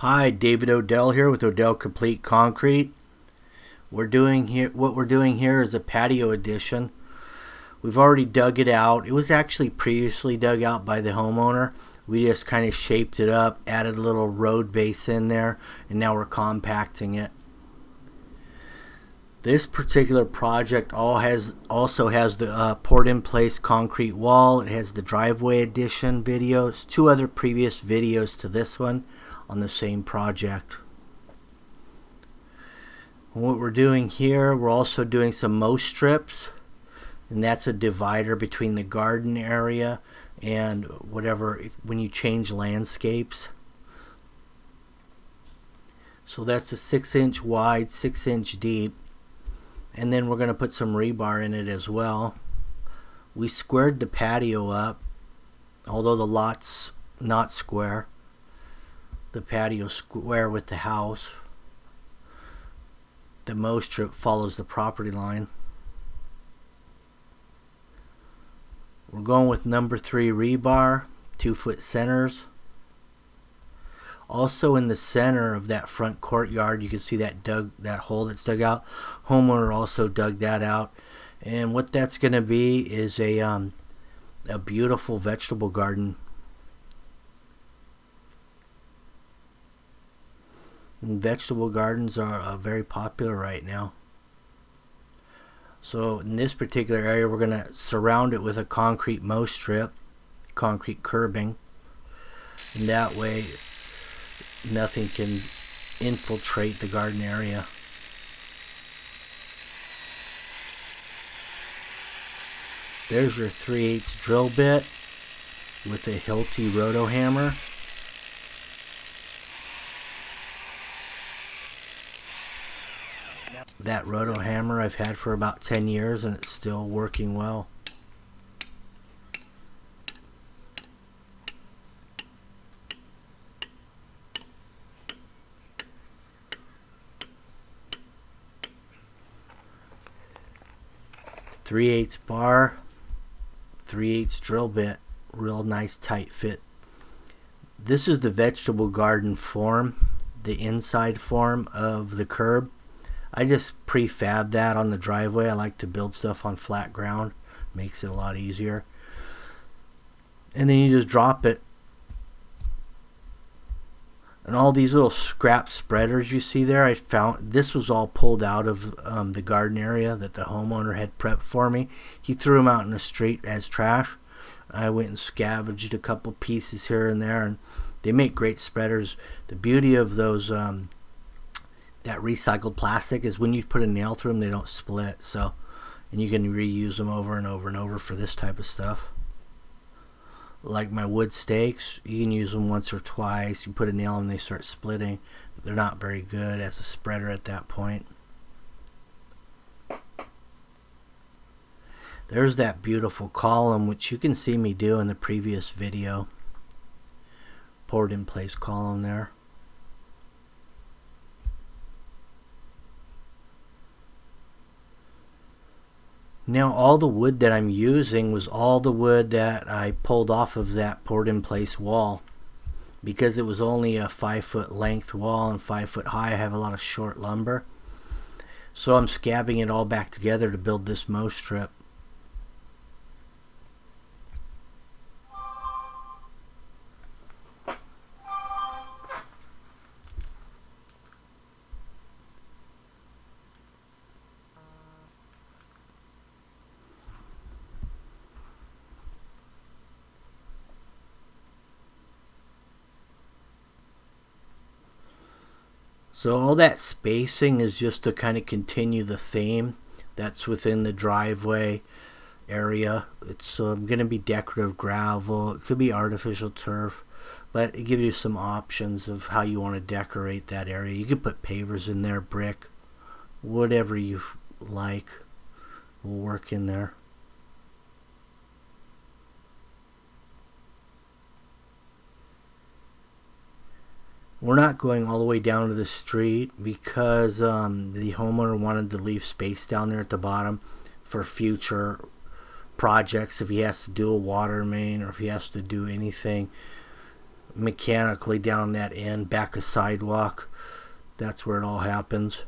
Hi, David Odell here with Odell Complete Concrete. What we're doing here is a patio addition. We've already dug it out. It was actually previously dug out by the homeowner. We just kind of shaped it up, added a little road base in there, and now we're compacting it. This particular project also has the poured-in-place concrete wall. It has the driveway addition videos, two other previous videos to this one on the same project. And what we're doing here, we're also doing some mow strips, and that's a divider between the garden area and when you change landscapes. So that's a 6-inch wide, 6-inch deep. And then we're going to put some rebar in it as well. We squared the patio up, although the lot's not square. The patio square with the house. The mow strip follows the property line. We're going with number 3 rebar, 2-foot centers. Also in the center of that front courtyard, you can see that hole that's dug out. Homeowner also dug that out, and what that's going to be is a beautiful vegetable garden. And vegetable gardens are very popular right now. So in this particular area, we're going to surround it with a concrete mow strip, concrete curbing, and that way nothing can infiltrate the garden area. There's your 3/8 drill bit with a Hilti roto hammer. That roto hammer I've had for about 10 years and it's still working well. .3/8 bar, 3/8 drill bit, real nice tight fit. This is the vegetable garden form, the inside form of the curb. I just prefab that on the driveway. I like to build stuff on flat ground, makes it a lot easier. And then you just drop it. And all these little scrap spreaders you see there, I found this was all pulled out of the garden area that the homeowner had prepped for me. He threw them out in the street as trash. I went and scavenged a couple pieces here and there, and they make great spreaders. The beauty of those that recycled plastic is when you put a nail through them, they don't split. So, and you can reuse them over and over and over for this type of stuff. Like my wood stakes, you can use them once or twice. You put a nail in, they start splitting. They're not very good as a spreader at that point. There's that beautiful column, which you can see me do in the previous video. Poured in place column there. Now all the wood that I'm using was all the wood that I pulled off of that poured in place wall. Because it was only a 5-foot length wall and 5-foot high, I have a lot of short lumber. So I'm scabbing it all back together to build this mow strip. So all that spacing is just to kind of continue the theme that's within the driveway area. It's going to be decorative gravel. It could be artificial turf, but it gives you some options of how you want to decorate that area. You could put pavers in there, brick, whatever you like will work in there. We're not going all the way down to the street because the homeowner wanted to leave space down there at the bottom for future projects. If he has to do a water main or if he has to do anything mechanically down that end, back a sidewalk. That's where it all happens.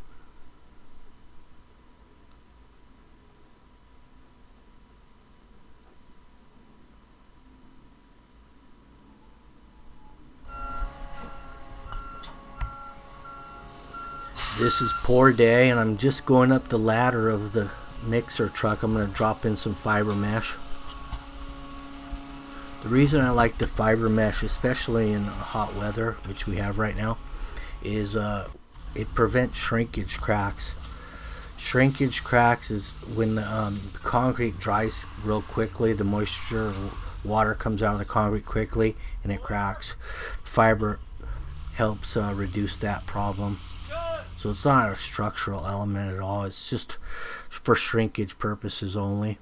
This is poor day, and I'm just going up the ladder of the mixer truck. I'm going to drop in some fiber mesh. The reason I like the fiber mesh, especially in hot weather, which we have right now, is it prevents shrinkage cracks. Shrinkage cracks is when the concrete dries real quickly. The moisture, water comes out of the concrete quickly, and it cracks. Fiber helps reduce that problem. So it's not a structural element at all. It's just for shrinkage purposes only.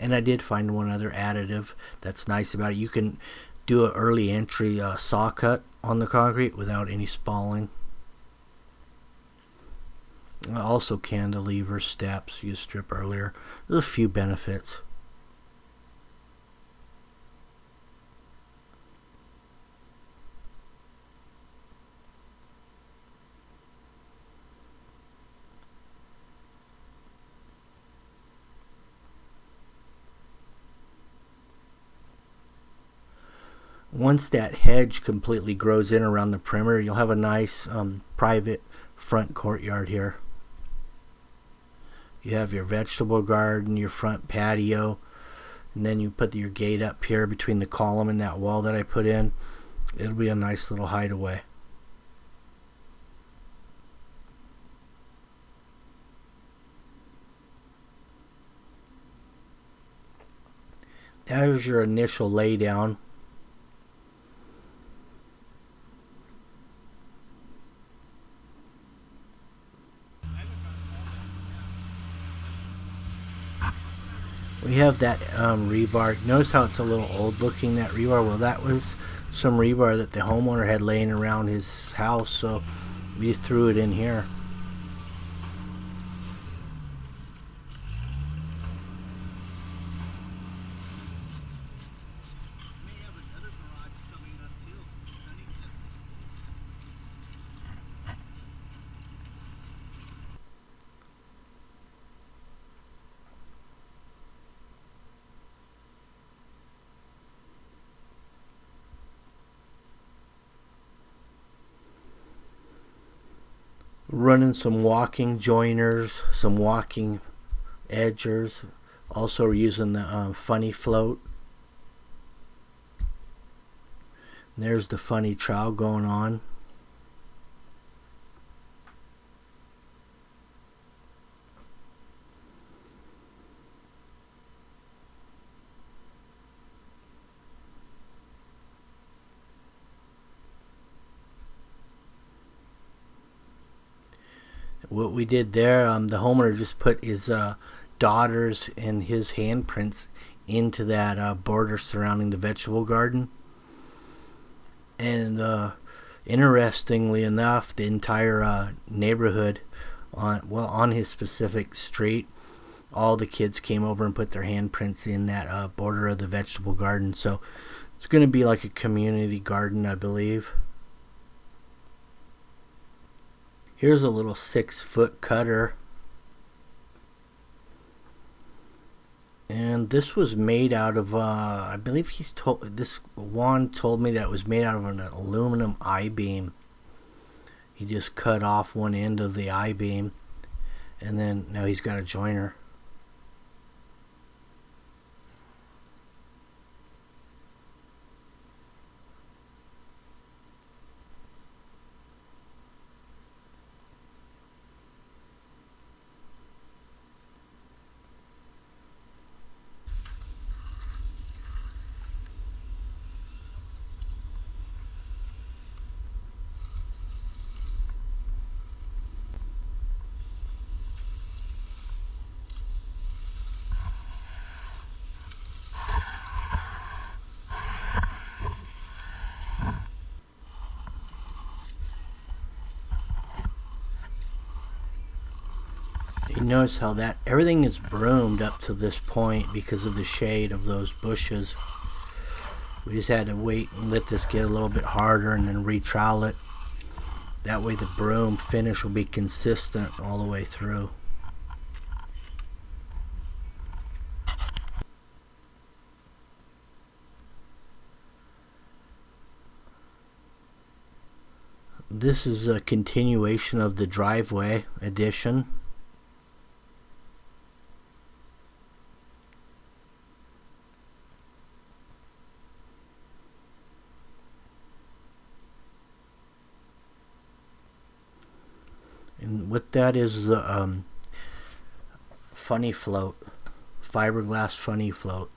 And I did find one other additive that's nice about it. You can do an early entry saw cut on the concrete without any spalling. Also cantilever steps you strip earlier. There's a few benefits. Once that hedge completely grows in around the perimeter, you'll have a nice private front courtyard here. You have your vegetable garden, your front patio, and then you put your gate up here between the column and that wall that I put in. It'll be a nice little hideaway. There's your initial laydown. We have that rebar. Notice how it's a little old looking, that rebar. Well, that was some rebar that the homeowner had laying around his house, so we threw it in here. Running some walking joiners, some walking edgers. Also using the funny float. And there's the funny trowel going on. What we did there, the homeowner just put his daughters and his handprints into that border surrounding the vegetable garden. And interestingly enough, the entire neighborhood on his specific street, all the kids came over and put their handprints in that border of the vegetable garden. So it's going to be like a community garden, I believe. Here's a little 6-foot cutter. And this was made out of, I believe Juan told me that it was made out of an aluminum I-beam. He just cut off one end of the I-beam, and then now he's got a joiner. You notice how that everything is broomed up to this point because of the shade of those bushes. We just had to wait and let this get a little bit harder and then retrowel it. That way the broom finish will be consistent all the way through. This is a continuation of the driveway addition. And what that is funny float, fiberglass funny float.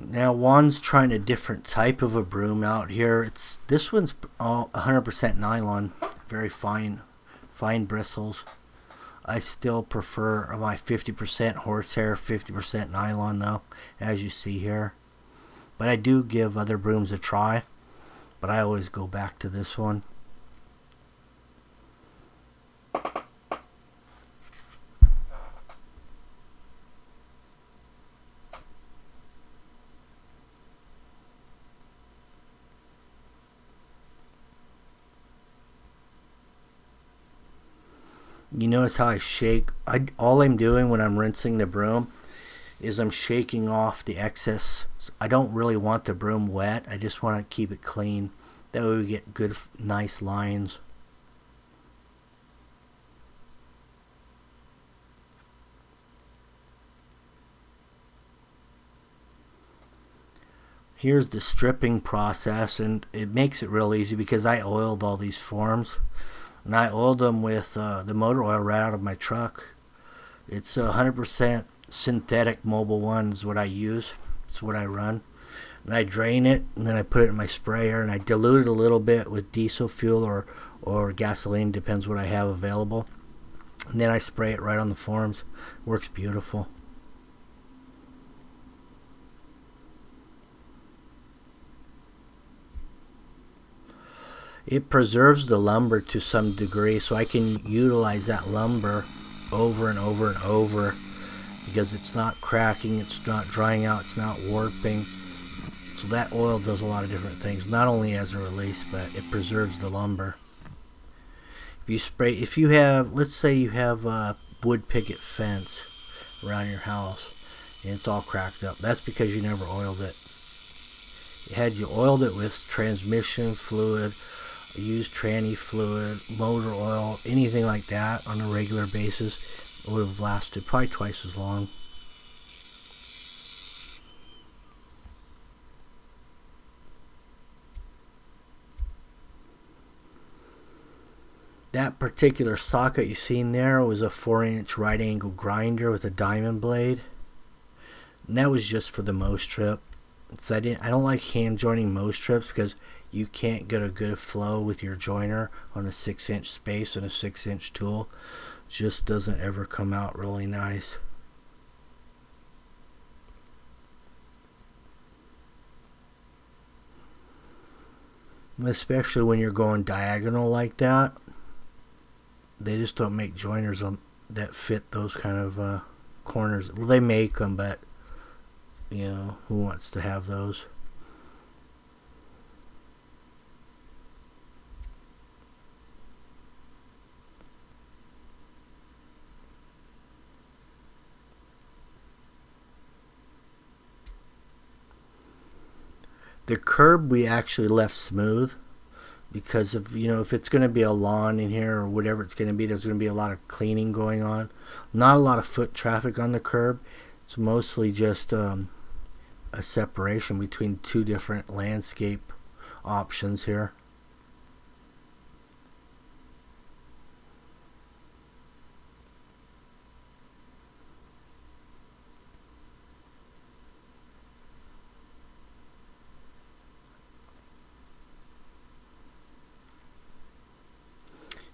Now Juan's trying a different type of a broom out here. This one's all 100% nylon, very fine bristles. I still prefer my 50% horsehair, 50% nylon though, as you see here. But I do give other brooms a try, but I always go back to this one. You notice how I shake? All I'm doing when I'm rinsing the broom is I'm shaking off the excess. I don't really want the broom wet. I just want to keep it clean. That way we get good, nice lines. Here's the stripping process, and it makes it real easy because I oiled all these forms. And I oiled them with the motor oil right out of my truck. It's 100% synthetic Mobil 1 is what I use. It's what I run. And I drain it, and then I put it in my sprayer, and I dilute it a little bit with diesel fuel or gasoline, depends what I have available. And then I spray it right on the forms. Works beautiful. It preserves the lumber to some degree, so I can utilize that lumber over and over and over because it's not cracking, it's not drying out, it's not warping. So that oil does a lot of different things, not only as a release, but it preserves the lumber. If you have, let's say you have a wood picket fence around your house and it's all cracked up, that's because you never oiled it. Had you oiled it with transmission fluid, used tranny fluid, motor oil, anything like that on a regular basis, it would have lasted probably twice as long. That particular socket you seen there was a 4-inch right angle grinder with a diamond blade, and that was just for the mow strip. So I don't like hand joining mow strips because you can't get a good flow with your joiner on a 6-inch space and a 6-inch tool. It just doesn't ever come out really nice. Especially when you're going diagonal like that. They just don't make joiners that fit those kind of corners. Well, they make them, but you know, who wants to have those? The curb we actually left smooth because of, you know, if it's going to be a lawn in here or whatever it's going to be, there's going to be a lot of cleaning going on. Not a lot of foot traffic on the curb. It's mostly just a separation between two different landscape options here.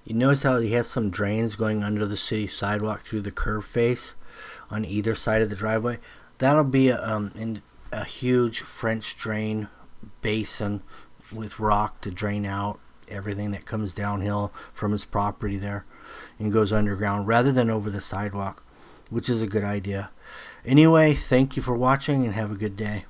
You notice how he has some drains going under the city sidewalk through the curb face on either side of the driveway. That'll be a huge French drain basin with rock to drain out everything that comes downhill from his property there and goes underground rather than over the sidewalk, which is a good idea. Anyway, thank you for watching and have a good day.